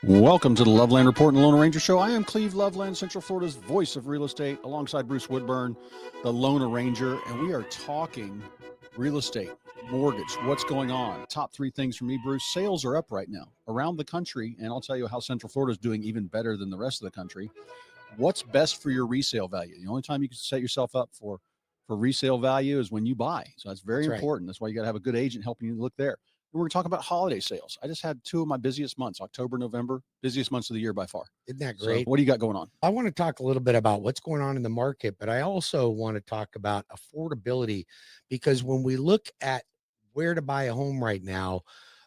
Welcome to the Loveland Report and Lone Ranger Show. I am Cleve Loveland, Central Florida's voice of real estate, alongside Bruce Woodburn, the Lone Ranger, and we are talking real estate, mortgage, what's going on. Top three things for me, Bruce. Sales are up right now around the country, and I'll tell you how Central Florida is doing even better than the rest of the country. What's best for your resale value? The only time you can set yourself up for resale value is when you buy. So that's very important. That's why you got to have a good agent helping you look there. We're going to talk about holiday sales. I just had two of my busiest months, October, November, busiest months of the year by far. Isn't that great? So what do you got going on? I want to talk a little bit about what's going on in the market, but I also want to talk about affordability, because when we look at where to buy a home right now,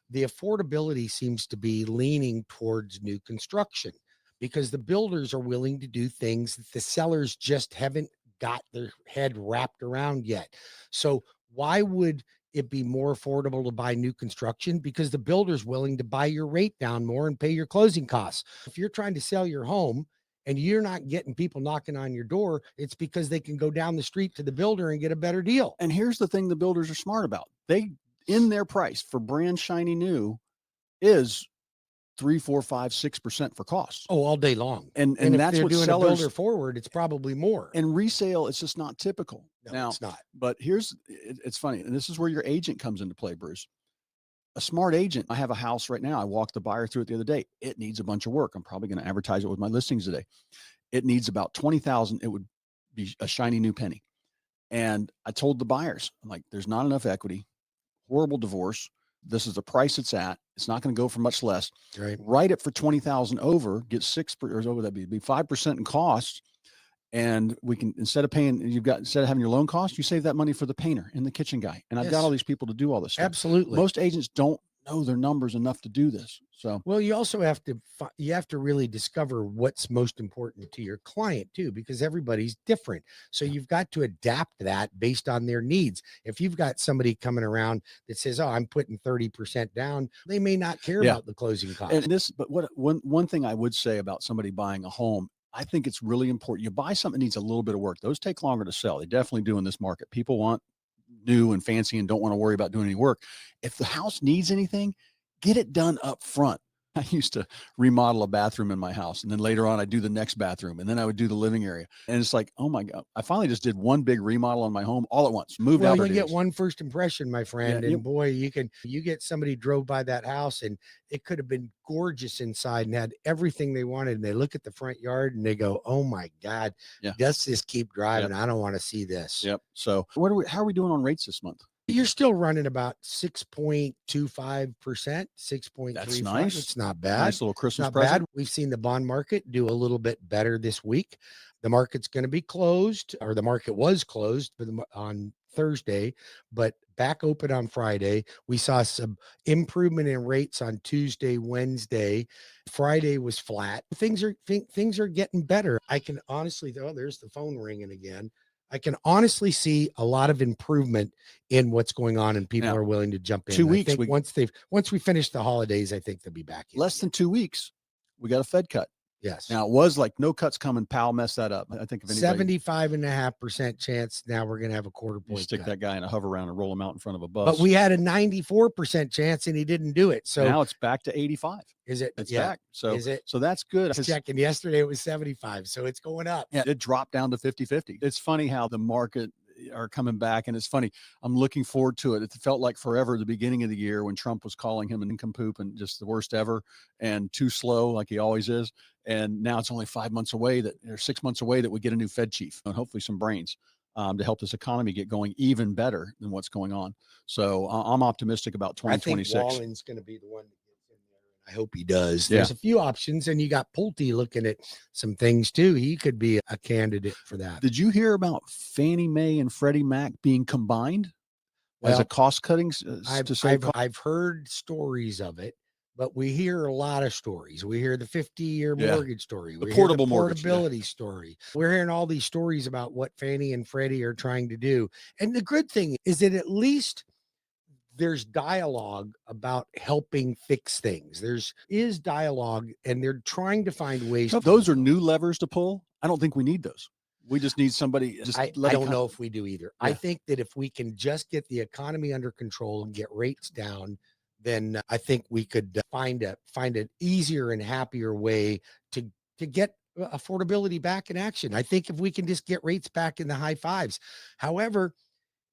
the affordability seems to be leaning towards new construction because the builders are willing to do things that the sellers just haven't got their head wrapped around yet. So why would it be more affordable to buy new construction? Because the builder's willing to buy your rate down more and pay your closing costs. If you're trying to sell your home and you're not getting people knocking on your door, it's because they can go down the street to the builder and get a better deal. And here's the thing the builders are smart about. They, in their price for brand shiny new, is 3, 4, 5, 6% for costs. Oh, all day long. And if that's they're what doing sellers, a builder forward, it's probably more. and resale, it's just not typical. No, now, it's not. But it's funny. And this is where your agent comes into play, Bruce. A smart agent. I have a house right now. I walked the buyer through it the other day. It needs a bunch of work. I'm probably going to advertise it with my listings today. It needs about 20,000. It would be a shiny new penny. And I told the buyers, I'm like, there's not enough equity, horrible divorce. This is the price it's at. It's not going to go for much less. Right. Write it for 20,000 over, get 6 or over, that'd be 5% in costs. And we can, instead of having your loan cost, you save that money for the painter and the kitchen guy. And I've got all these people to do all this stuff. Absolutely. Most agents don't know their numbers enough to do this. So, well, you also have to really discover what's most important to your client too, because everybody's different. So you've got to adapt that based on their needs. If you've got somebody coming around that says, "Oh, I'm putting 30% down," they may not care about the closing costs. But one thing I would say about somebody buying a home, I think it's really important. You buy something that needs a little bit of work. Those take longer to sell. They definitely do in this market. People want new and fancy and don't want to worry about doing any work. If the house needs anything, get it done up front. I used to remodel a bathroom in my house, and then later on I'd do the next bathroom, and then I would do the living area. And it's like, oh my God, I finally just did one big remodel on my home all at once. Moved out. Well, you get one first impression, my friend. Yeah, and boy, you get somebody drove by that house and it could have been gorgeous inside and had everything they wanted. And they look at the front yard and they go, oh my God, does this keep driving? I don't want to see this. Yep. So how are we doing on rates this month? You're still running about 6.25%, 6.35. That's nice. It's not bad. Nice little Christmas not present. bad. We've seen the bond market do a little bit better this week. The market's going to be closed, or the market was closed on Thursday, but back open on Friday. We saw some improvement in rates on Tuesday, Wednesday. Friday was flat. Things are getting better. I can honestly, there's the phone ringing again. I can honestly see a lot of improvement in what's going on, and people are willing to jump in. 2 weeks. I think once we finish the holidays, I think they'll be back in. Less than 2 weeks, we got a Fed cut. Yes. Now it was like no cuts coming. Powell messed that up. I think if anybody, 75.5% chance now we're going to have a quarter point. Stick that guy in a hover round and roll him out in front of a bus. But we had a 94% chance and he didn't do it. So now it's back to 85. Is it? It's back. So is it? So that's good. I was checking yesterday. It was 75. So it's going up. Yeah, it dropped down to 50-50. It's funny how the market are coming back, and it's funny. I'm looking forward to it. It felt like forever at the beginning of the year when Trump was calling him an nincompoop and just the worst ever and too slow, like he always is. And now it's only 5 months away or 6 months away that we get a new Fed chief and hopefully some brains to help this economy get going even better than what's going on. So I'm optimistic about 2026. I think Wallen's going to be the one that gets in there. I hope he does. There's a few options, and you got Pulte looking at some things too. He could be a candidate for that. Did you hear about Fannie Mae and Freddie Mac being combined as a cost cutting? I've heard stories of it. But we hear a lot of stories. We hear the 50-year mortgage story. The portable mortgage portability story. We're hearing all these stories about what Fannie and Freddie are trying to do. And the good thing is that at least there's dialogue about helping fix things. Is dialogue, and they're trying to find ways. If those are new levers to pull, I don't think we need those. We just need somebody. I don't know if we do either. I think that if we can just get the economy under control and get rates down, then I think we could find an easier and happier way to get affordability back in action. I think if we can just get rates back in the high fives. However,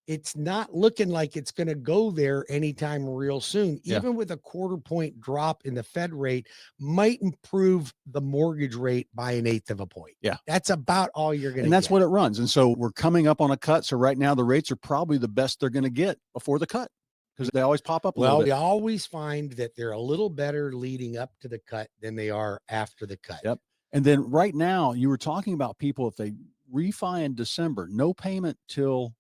it's not looking like it's going to go there anytime real soon. Yeah. Even with a 1/4 point drop in the Fed rate might improve the mortgage rate by 1/8 of a point. Yeah. That's about all you're going to And get. that's what it runs. And so we're coming up on a cut. So right now the rates are probably the best they're going to get before the cut, because they always pop up a little Well, bit. we always find that they're a little better leading up to the cut than they are after the cut. Yep. And then right now you were talking about people, if they refi in December, no payment till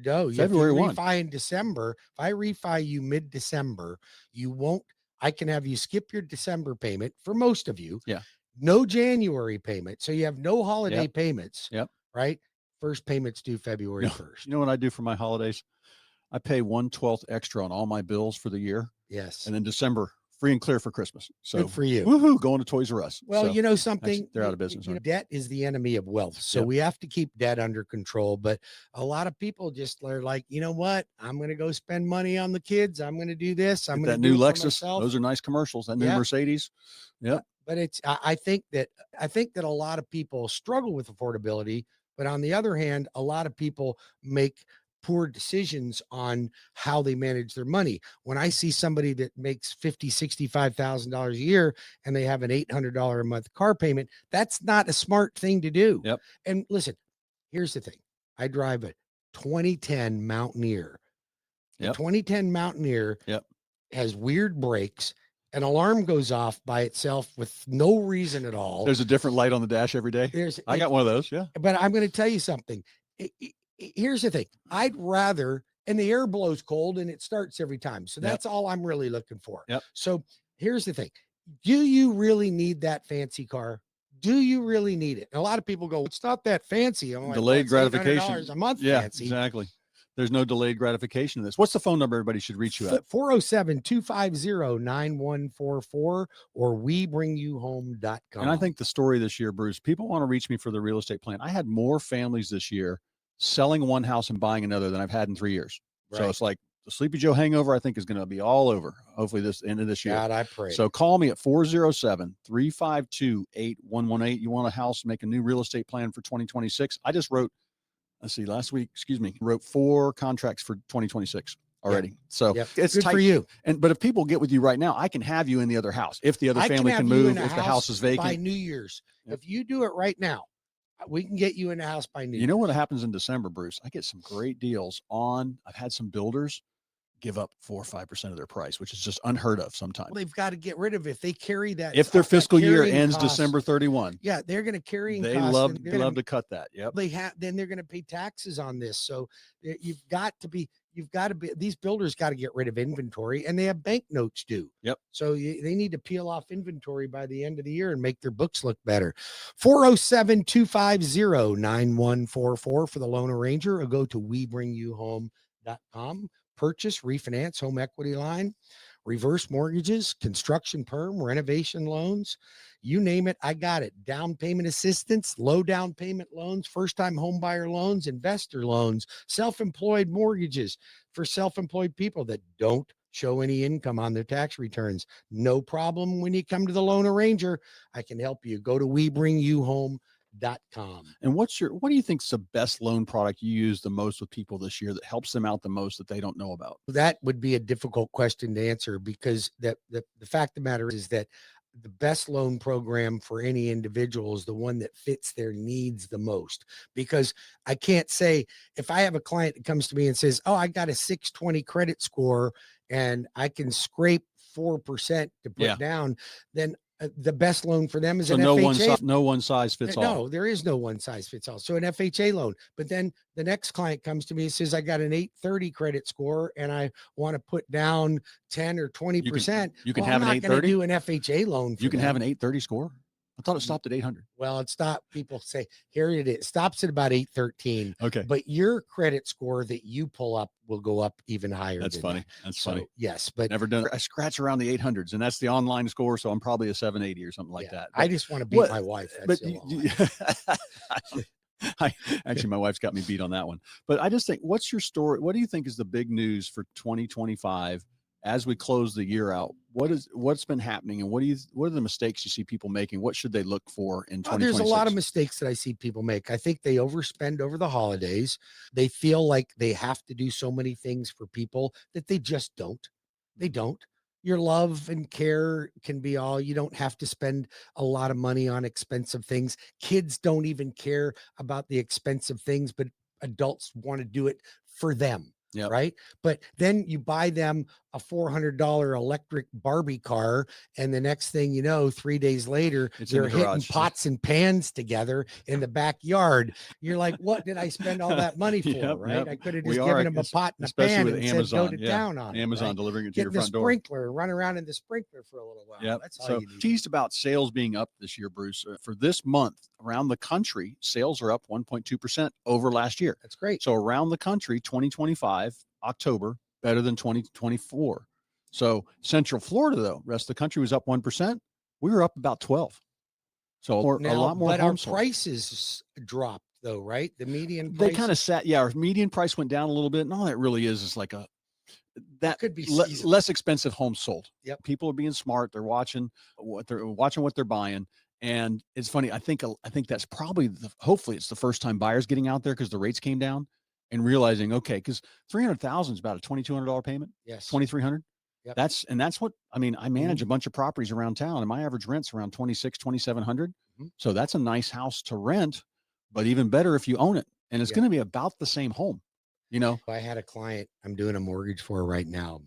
No, you February have 1. to refi in December. If I refi you mid-December, you won't. I can have you skip your December payment for most of you. Yeah. No January payment, so you have no holiday Yep. payments. Yep. Right. First payment's due February 1st. You know what I do for my holidays? I pay 1/12 extra on all my bills for the year. Yes. And then December, free and clear for Christmas. So good for you. Woohoo, going to Toys R Us. Well, So, you know something, actually, they're out of business. debt is the enemy of wealth. So Yep. we have to keep debt under control. But a lot of people just are like, you know what? I'm going to go spend money on the kids. I'm going to do this. I'm Get going that to new do it for Lexus. myself. Those are nice commercials. That new Yeah. Mercedes. Yep. But it's, I think that a lot of people struggle with affordability, but on the other hand, a lot of people make poor decisions on how they manage their money. When I see somebody that makes $65,000 a year and they have an $800 a month car payment, that's not a smart thing to do. Yep. And listen, here's the thing. I drive a 2010 Mountaineer. The Yep. 2010 Mountaineer Yep. has weird brakes. An alarm goes off by itself with no reason at all. There's a different light on the dash every day. I got one of those. Yeah. But I'm going to tell you something. Here's the thing. I'd rather, and the air blows cold and it starts every time. So that's all I'm really looking for. Yep. So here's the thing. Do you really need that fancy car? Do you really need it? And a lot of people go, it's not that fancy. I'm like, Delayed well, gratification. $800 a month Yeah, fancy. exactly. There's no delayed gratification in this. What's the phone number everybody should reach you at? 407-250-9144 or webringyouhome.com. And I think the story this year, Bruce, people want to reach me for the real estate plan. I had more families this year selling one house and buying another than I've had in 3 years. Right. So it's like the Sleepy Joe hangover, I think, is going to be all over. Hopefully this end of this year. God, I pray. So call me at 407-352-8118. You want a house, make a new real estate plan for 2026. I just wrote, last week, wrote 4 contracts for 2026 already. Yep. So it's good tight for you. But if people get with you right now, I can have you in the other house. If the other family can move, if the house is vacant. By New Year's. Yep. If you do it right now, we can get you in the house by New Year's. You know what happens in December, Bruce? I get some great deals on, I've had some builders give up 4 or 5% of their price, which is just unheard of sometimes. Well, they've got to get rid of it. If they carry that. If their fiscal year ends cost, December 31. Yeah, they're going to carry. They love to cut that. Yep. Then they're going to pay taxes on this. So you've got to be, these builders got to get rid of inventory and they have bank notes due. Yep. So they need to peel off inventory by the end of the year and make their books look better. 407-250-9144 for the loan arranger, or go to webringyouhome.com. Purchase, refinance, home equity line, reverse mortgages, construction perm, renovation loans, you name it, I got it. Down payment assistance, low down payment loans, first-time home buyer loans, investor loans, self-employed mortgages for self-employed people that don't show any income on their tax returns. No problem when you come to the loan arranger. I can help you. Go to webringyouhome.com. And what do you think's the best loan product you use the most with people this year that helps them out the most that they don't know about? That would be a difficult question to answer, because the fact of the matter is that the best loan program for any individual is the one that fits their needs the most. Because I can't say, if I have a client that comes to me and says, oh, I got a 620 credit score and I can scrape 4% to put down, then the best loan for them is an FHA. No one size fits all. No, there is no one size fits all. So an FHA loan. But then the next client comes to me and says, I got an 830 credit score and I want to put down 10 or 20%. You can have an 830. Do an FHA loan. You can have an 830 score. I thought it stopped at 800. Well, it stopped. People say, here it is. Stops at about 813. Okay. But your credit score that you pull up will go up even higher. That's funny. That's funny. Yes. But never done it. I scratch around the 800s and that's the online score. So I'm probably a 780 or something like that. But I just want to beat my wife. That's actually, my wife's got me beat on that one. But I just think, what's your story? What do you think is the big news for 2025 as we close the year out, what's been happening, and what are the mistakes you see people making? What should they look for in 2026? There's a lot of mistakes that I see people make. I think they overspend over the holidays. They feel like they have to do so many things for people that they just don't. They don't. Your love and care can be all. You don't have to spend a lot of money on expensive things. Kids don't even care about the expensive things, but adults want to do it for them. Yep. Right. But then you buy them a $400 electric Barbie car. And the next thing you know, 3 days later, they're hitting pots and pans together in the backyard. You're like, what did I spend all that money for? Yep, right. yep. I've could have just given them a pot and a especially pan with and Amazon, said, go to yeah. town on Amazon it. Right? delivering it to Get your the front door. sprinkler, run around in the sprinkler for a little while. Yep. That's all So you need. teased about sales being up this year, Bruce. For this month around the country, sales are up 1.2% over last year. That's great. So around the country, 2025, October, better than 2024. So Central Florida, though, rest of the country was up 1%. We were up about 12. So a lot more. But our homes sold. prices dropped, though, right? The median They price kind of sat. Yeah, our median price went down a little bit, and all that really is like that could be less expensive homes sold. Yep. People are being smart. They're watching what they're buying. And it's funny. I think that's probably hopefully it's the first time buyers getting out there because the rates came down and realizing, okay, because 300,000 is about a $2,200 payment. Yes. 2,300. Yep. That's what I mean. I manage a bunch of properties around town, and my average rent's around 2,700. So that's a nice house to rent, but even better if you own it, and it's going to be about the same home. You know, I had a client I'm doing a mortgage for right now,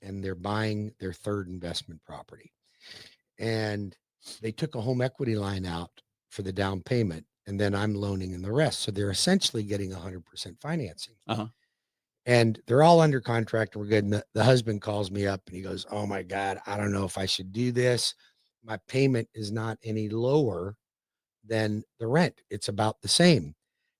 and they're buying their third investment property, and they took a home equity line out for the down payment, and then I'm loaning in the rest. So they're essentially getting 100% financing. And they're all under contract and we're good. And the husband calls me up and he goes, oh my God, I don't know if I should do this. My payment is not any lower than the rent. It's about the same.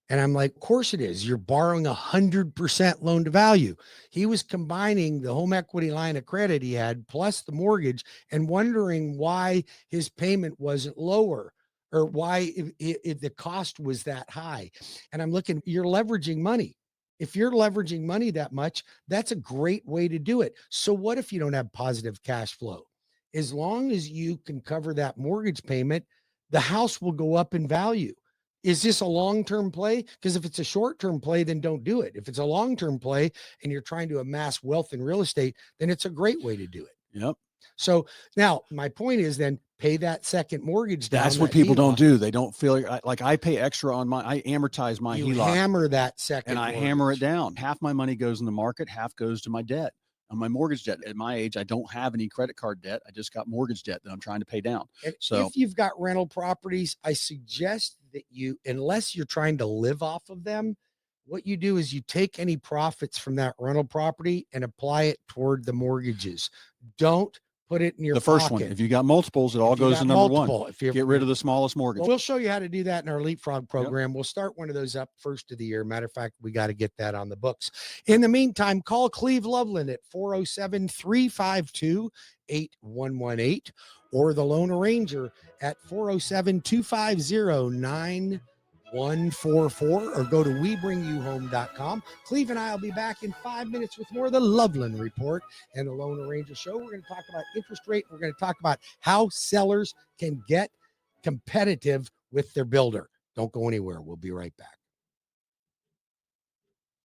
And I'm like, of course it is. You're borrowing 100% loan to value. He was combining the home equity line of credit he had plus the mortgage and wondering why his payment wasn't lower or why if the cost was that high. And I'm looking, you're leveraging money. If you're leveraging money that much, that's a great way to do it. So what if you don't have positive cash flow? As long as you can cover that mortgage payment, the house will go up in value. Is this a long-term play? Because if it's a short-term play, then don't do it. If it's a long-term play and you're trying to amass wealth in real estate, then it's a great way to do it. Yep. So now my point is then pay that second mortgage down. That's what people don't do. They don't feel like I pay extra on I amortize my HELOC. Hammer that second and I mortgage. hammer it down. Half my money goes in the market, half goes to my debt. On my mortgage debt. At my age, I don't have any credit card debt. I just got mortgage debt that I'm trying to pay down. And so if you've got rental properties, I suggest that unless you're trying to live off of them, what you do is you take any profits from that rental property and apply it toward the mortgages. Don't put it in your first pocket. one. If you got multiples, it all goes to number one. If you get rid of the smallest mortgage. We'll show you how to do that in our Leapfrog program. Yep. We'll start one of those up first of the year. Matter of fact, we got to get that on the books. In the meantime, call Cleve Loveland at 407-352-8118 or the Lone Ranger at 407-250-9144 or go to WeBringYouHome.com. Cleve and I will be back in 5 minutes with more of the Loveland Report and the Lone Ranger Show. We're going to talk about interest rate. We're going to talk about how sellers can get competitive with their builder. Don't go anywhere. We'll be right back.